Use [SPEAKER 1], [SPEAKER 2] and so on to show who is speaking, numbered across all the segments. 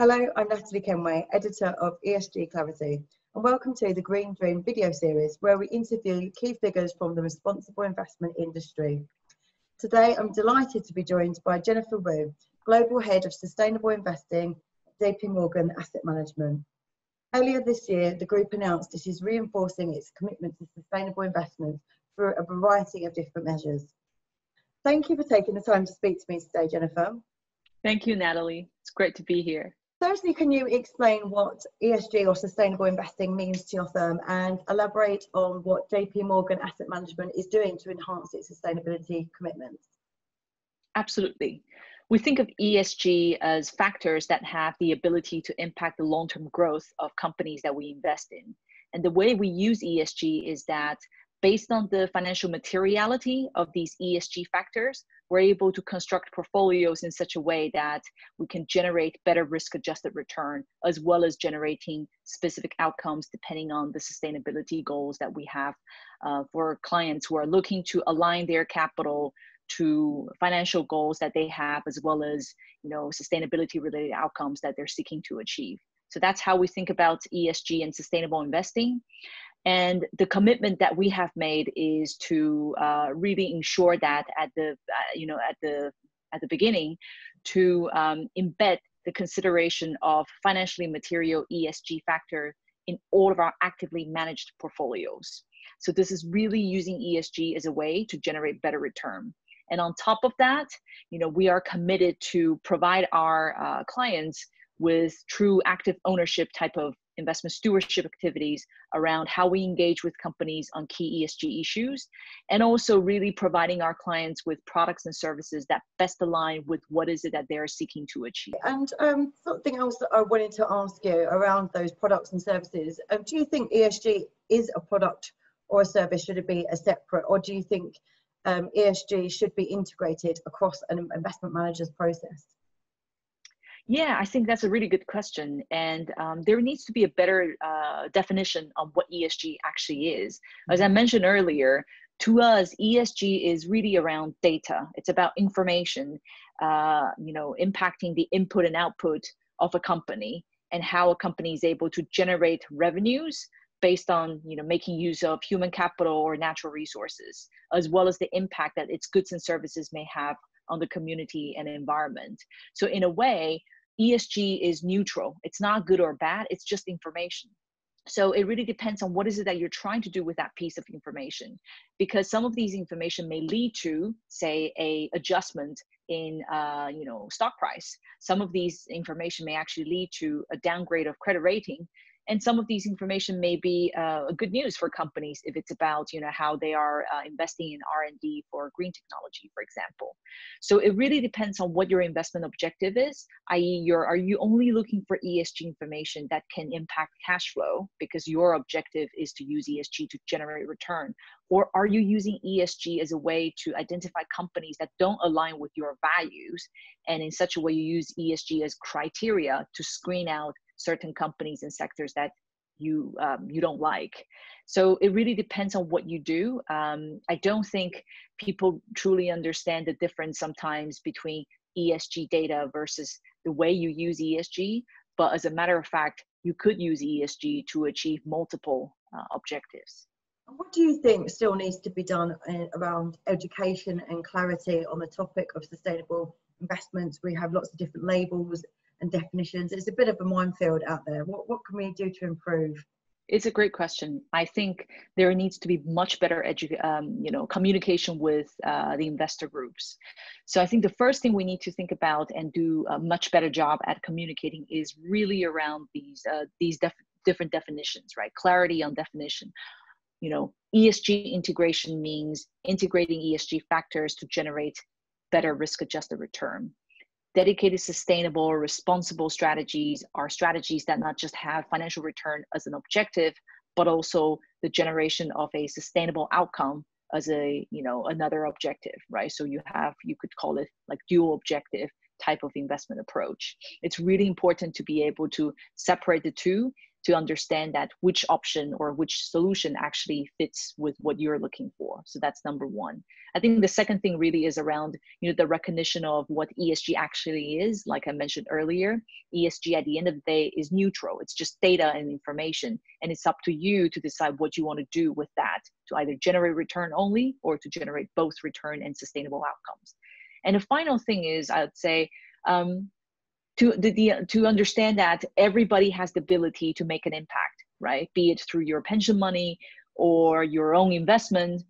[SPEAKER 1] Hello, I'm Natalie Kenway, editor of ESG Clarity, and welcome to the Green Dream video series where we interview key figures from the responsible investment industry. Today, I'm delighted to be joined by Jennifer Wu, Global Head of Sustainable Investing at Jpmorgan Asset Management. Earlier this year, the group announced it is reinforcing its commitment to sustainable investment through a variety of different measures. Thank you for taking the time to speak to me today, Jennifer.
[SPEAKER 2] Thank you, Natalie. It's great to be here.
[SPEAKER 1] Firstly, can you explain what ESG or sustainable investing means to your firm and elaborate on what Jpmorgan Asset Management is doing to enhance its sustainability commitments?
[SPEAKER 2] Absolutely. We think of ESG as factors that have the ability to impact the long-term growth of companies that we invest in. And the way we use ESG is that based on the financial materiality of these ESG factors, we're able to construct portfolios in such a way that we can generate better risk-adjusted return, as well as generating specific outcomes depending on the sustainability goals that we have for clients who are looking to align their capital to financial goals that they have, as well as sustainability-related outcomes that they're seeking to achieve. So that's how we think about ESG and sustainable investing. And the commitment that we have made is to really ensure that at the beginning, to embed the consideration of financially material ESG factor in all of our actively managed portfolios. So this is really using ESG as a way to generate better return. And on top of that, we are committed to provide our clients with true active ownership type of investment stewardship activities around how we engage with companies on key ESG issues, and also really providing our clients with products and services that best align with what is it that they're seeking to achieve.
[SPEAKER 1] And something else that I wanted to ask you around those products and services, do you think ESG is a product or a service? Should it be a separate, or do you think ESG should be integrated across an investment manager's process?
[SPEAKER 2] Yeah, I think that's a really good question. And there needs to be a better definition of what ESG actually is. As I mentioned earlier, to us, ESG is really around data. It's about information, impacting the input and output of a company and how a company is able to generate revenues based on making use of human capital or natural resources, as well as the impact that its goods and services may have on the community and environment. So in a way, ESG is neutral. It's not good or bad, it's just information. So it really depends on what is it that you're trying to do with that piece of information, because some of these information may lead to, say, a adjustment in stock price. Some of these information may actually lead to a downgrade of credit rating. And some of these information may be good news for companies if it's about how they are investing in R&D for green technology, for example. So it really depends on what your investment objective is, i.e. are you only looking for ESG information that can impact cash flow because your objective is to use ESG to generate return? Or are you using ESG as a way to identify companies that don't align with your values, and in such a way you use ESG as criteria to screen out certain companies and sectors that you don't like? So it really depends on what you do. I don't think people truly understand the difference sometimes between ESG data versus the way you use ESG. But as a matter of fact, you could use ESG to achieve multiple objectives.
[SPEAKER 1] What do you think still needs to be done around education and clarity on the topic of sustainable investments? We have lots of different labels and definitions. It's a bit of a minefield out there. What can we do to improve?
[SPEAKER 2] It's a great question. I think there needs to be much better communication with the investor groups. So I think the first thing we need to think about and do a much better job at communicating is really around these different definitions, right? Clarity on definition. ESG integration means integrating ESG factors to generate better risk-adjusted return. Dedicated, sustainable, or responsible strategies are strategies that not just have financial return as an objective, but also the generation of a sustainable outcome as another objective, right? So you could call it like dual objective type of investment approach. It's really important to be able to separate the two to understand that which option or which solution actually fits with what you're looking for. So that's number one. I think the second thing really is around, the recognition of what ESG actually is. Like I mentioned earlier, ESG at the end of the day is neutral. It's just data and information, and it's up to you to decide what you want to do with that, to either generate return only or to generate both return and sustainable outcomes. And the final thing is, I would say, to understand that everybody has the ability to make an impact, right? Be it through your pension money or your own investment.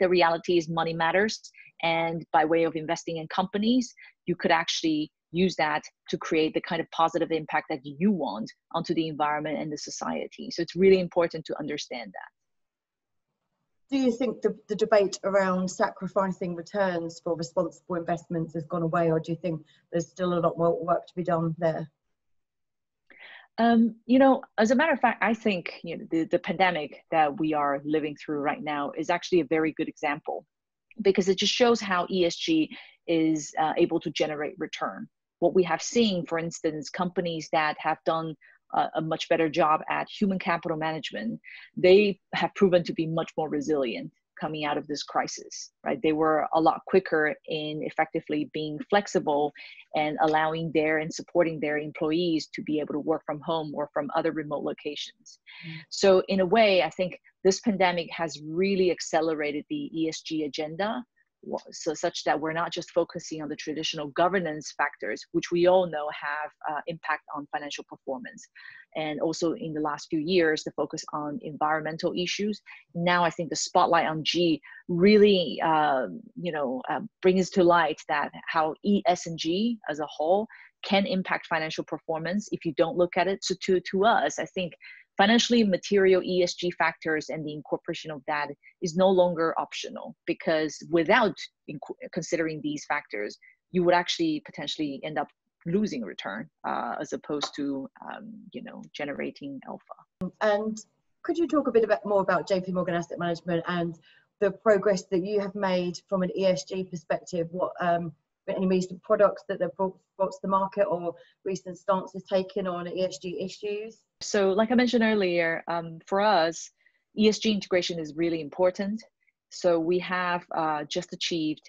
[SPEAKER 2] The reality is money matters. And by way of investing in companies, you could actually use that to create the kind of positive impact that you want onto the environment and the society. So it's really important to understand that.
[SPEAKER 1] Do you think the debate around sacrificing returns for responsible investments has gone away, or do you think there's still a lot more work to be done there?
[SPEAKER 2] As a matter of fact, I think the pandemic that we are living through right now is actually a very good example, because it just shows how ESG is able to generate return. What we have seen, for instance, companies that have done a much better job at human capital management, they have proven to be much more resilient coming out of this crisis, right? They were a lot quicker in effectively being flexible and allowing and supporting their employees to be able to work from home or from other remote locations. So in a way, I think this pandemic has really accelerated the ESG agenda, so such that we're not just focusing on the traditional governance factors, which we all know have impact on financial performance. And also in the last few years, the focus on environmental issues. Now I think the spotlight on G really, brings to light that how ES&G as a whole can impact financial performance if you don't look at it. So to us, I think financially material ESG factors and the incorporation of that is no longer optional, because without considering these factors, you would actually potentially end up losing return as opposed to, generating alpha. And
[SPEAKER 1] could you talk a bit more about Jpmorgan Asset Management and the progress that you have made from an ESG perspective? What any recent products that they've brought to the market, or recent stances taken on ESG issues?
[SPEAKER 2] So like I mentioned earlier, for us, ESG integration is really important. So we have just achieved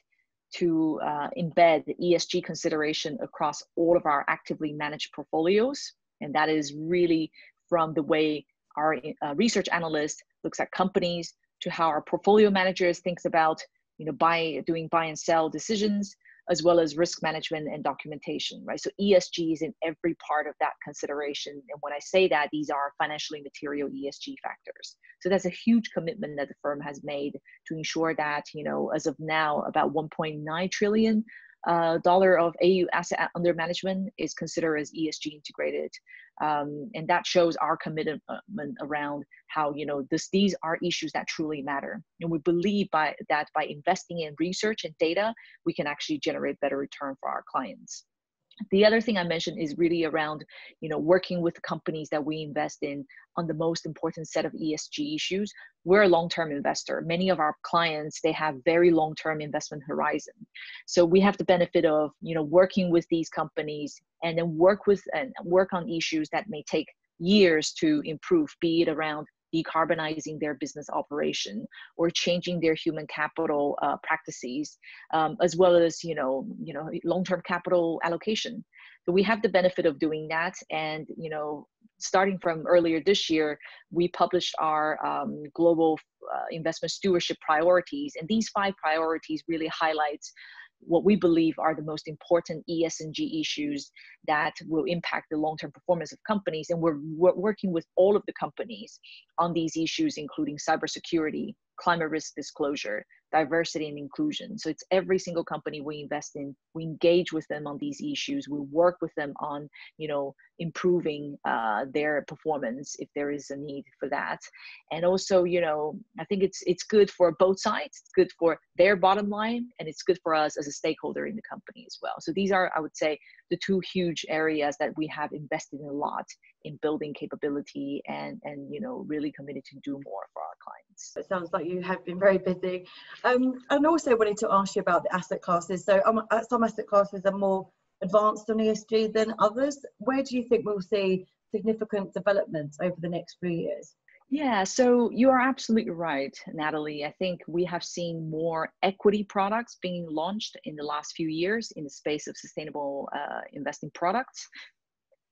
[SPEAKER 2] to embed the ESG consideration across all of our actively managed portfolios. And that is really from the way our research analyst looks at companies to how our portfolio managers thinks about doing buy and sell decisions, as well as risk management and documentation, right? So ESG is in every part of that consideration. And when I say that, these are financially material ESG factors. So that's a huge commitment that the firm has made to ensure that, as of now, about $1.9 trillion of AU asset under management is considered as ESG integrated. And that shows our commitment around how, these are issues that truly matter. And we believe by investing in research and data, we can actually generate better return for our clients. The other thing I mentioned is really around, working with the companies that we invest in on the most important set of ESG issues. We're a long-term investor. Many of our clients, they have very long-term investment horizon. So we have the benefit of, working with these companies and then work on issues that may take years to improve, be it around decarbonizing their business operation or changing their human capital practices, as well as long-term capital allocation. So we have the benefit of doing that, and starting from earlier this year, we published our global investment stewardship priorities, and these 5 priorities really highlights what we believe are the most important ES&G issues that will impact the long-term performance of companies. And we're working with all of the companies on these issues, including cybersecurity, climate risk disclosure, diversity and inclusion. So it's every single company we invest in, we engage with them on these issues. We work with them on, improving their performance if there is a need for that. And also, I think it's good for both sides. It's good for their bottom line, and it's good for us as a stakeholder in the company as well. So these are, I would say, the 2 huge areas that we have invested in a lot in building capability and really committed to do more for our clients.
[SPEAKER 1] It sounds like you have been very busy. And also wanted to ask you about the asset classes. So some asset classes are more advanced on ESG than others. Where do you think we'll see significant developments over the next few years?
[SPEAKER 2] Yeah, so you are absolutely right, Natalie. I think we have seen more equity products being launched in the last few years in the space of sustainable investing products.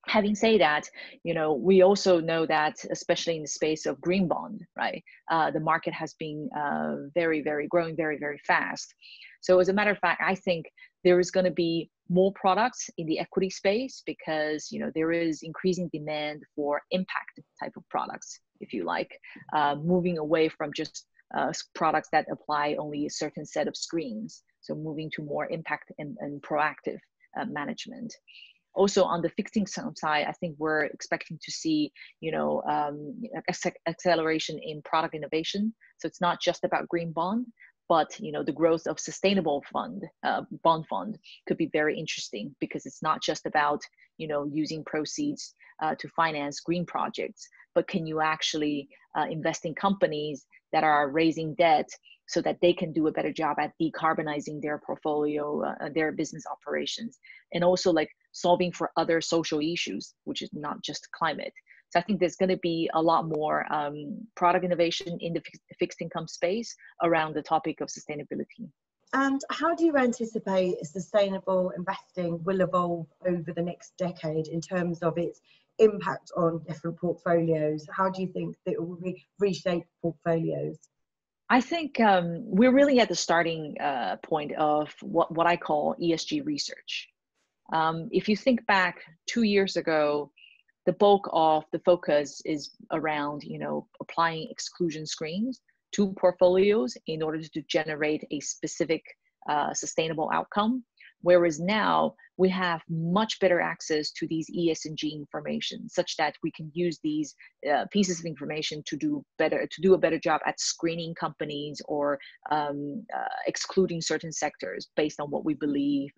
[SPEAKER 2] Having said that, we also know that, especially in the space of green bond, right, the market has been growing very, very fast. So as a matter of fact, I think there is going to be more products in the equity space because, there is increasing demand for impact type of products, if you like, moving away from just products that apply only a certain set of screens. So moving to more impact and proactive management. Also on the fixed income side, I think we're expecting to see, acceleration in product innovation. So it's not just about green bond, but the growth of sustainable bond fund could be very interesting because it's not just about using proceeds to finance green projects, but can you actually invest in companies that are raising debt so that they can do a better job at decarbonizing their portfolio, their business operations, and also like solving for other social issues, which is not just climate. So I think there's going to be a lot more product innovation in the fixed income space around the topic of sustainability.
[SPEAKER 1] And how do you anticipate sustainable investing will evolve over the next decade in terms of its impact on different portfolios? How do you think that it will reshape portfolios?
[SPEAKER 2] I think we're really at the starting point of what I call ESG research. If you think back 2 years ago, the bulk of the focus is around, applying exclusion screens to portfolios in order to generate a specific sustainable outcome. Whereas now we have much better access to these ESG information, such that we can use these pieces of information to do a better job at screening companies or excluding certain sectors based on what we believe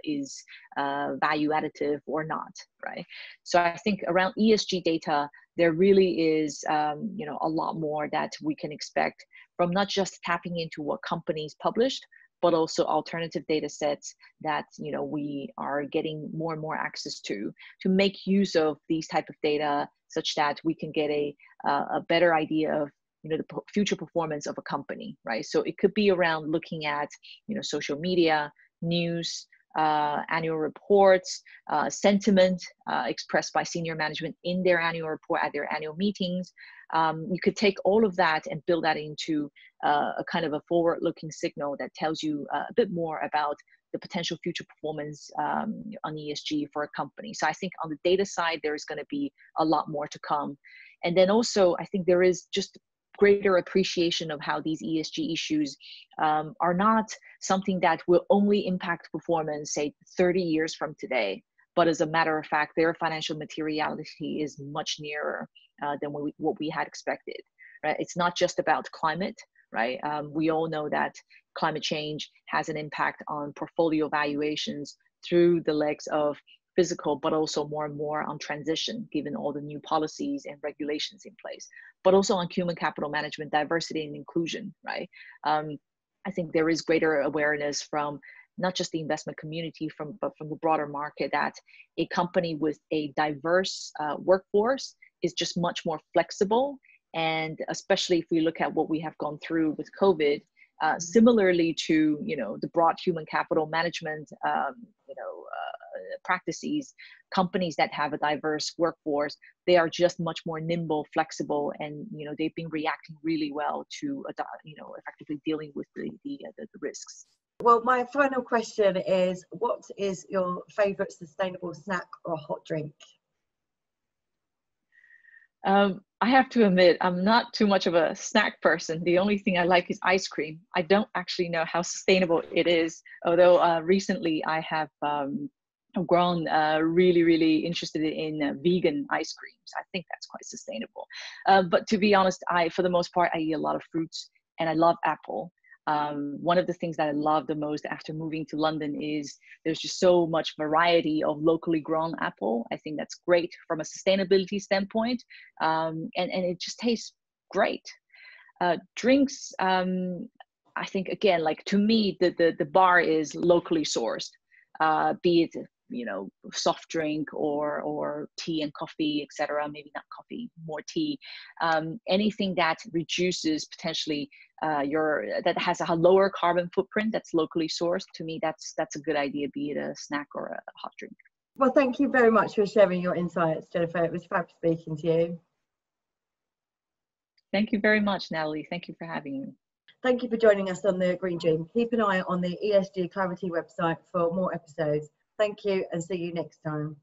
[SPEAKER 2] is value additive or not, right? So I think around ESG data, there really is a lot more that we can expect from not just tapping into what companies published, but also alternative data sets that we are getting more and more access to make use of these type of data, such that we can get a better idea of the future performance of a company, right? So it could be around looking at social media, news, annual reports, sentiment expressed by senior management in their annual report at their annual meetings. You could take all of that and build that into a kind of a forward-looking signal that tells you a bit more about the potential future performance on ESG for a company. So I think on the data side, there's going to be a lot more to come. And then also, I think there is just greater appreciation of how these ESG issues are not something that will only impact performance, say, 30 years from today. But as a matter of fact, their financial materiality is much nearer than what we had expected, right? It's not just about climate, right? We all know that climate change has an impact on portfolio valuations through the legs of physical, but also more and more on transition, given all the new policies and regulations in place, but also on human capital management, diversity and inclusion, right? I think there is greater awareness from not just the investment community, but from the broader market, that a company with a diverse workforce is just much more flexible. And especially if we look at what we have gone through with COVID, similarly to the broad human capital management practices, companies that have a diverse workforce, they are just much more nimble, flexible, and they've been reacting really well to effectively dealing with the risks.
[SPEAKER 1] Well, my final question is, what is your favorite sustainable snack or hot drink?
[SPEAKER 2] I have to admit, I'm not too much of a snack person. The only thing I like is ice cream. I don't actually know how sustainable it is, although recently I have grown really, really interested in vegan ice creams. I think that's quite sustainable. But to be honest, for the most part, I eat a lot of fruits, and I love apple. One of the things that I love the most after moving to London is there's just so much variety of locally grown apple. I think that's great from a sustainability standpoint, and it just tastes great. Drinks, I think, again, like, to me, the bar is locally sourced, be it soft drink or tea and coffee, etc. Maybe not coffee, more tea. Anything that reduces potentially that has a lower carbon footprint, that's locally sourced. To me, that's a good idea, be it a snack or a hot drink.
[SPEAKER 1] Well, thank you very much for sharing your insights, Jennifer. It was fab speaking to you.
[SPEAKER 2] Thank you very much, Natalie. Thank you for having me.
[SPEAKER 1] Thank you for joining us on the Green Dream. Keep an eye on the ESG Clarity website for more episodes. Thank you and see you next time.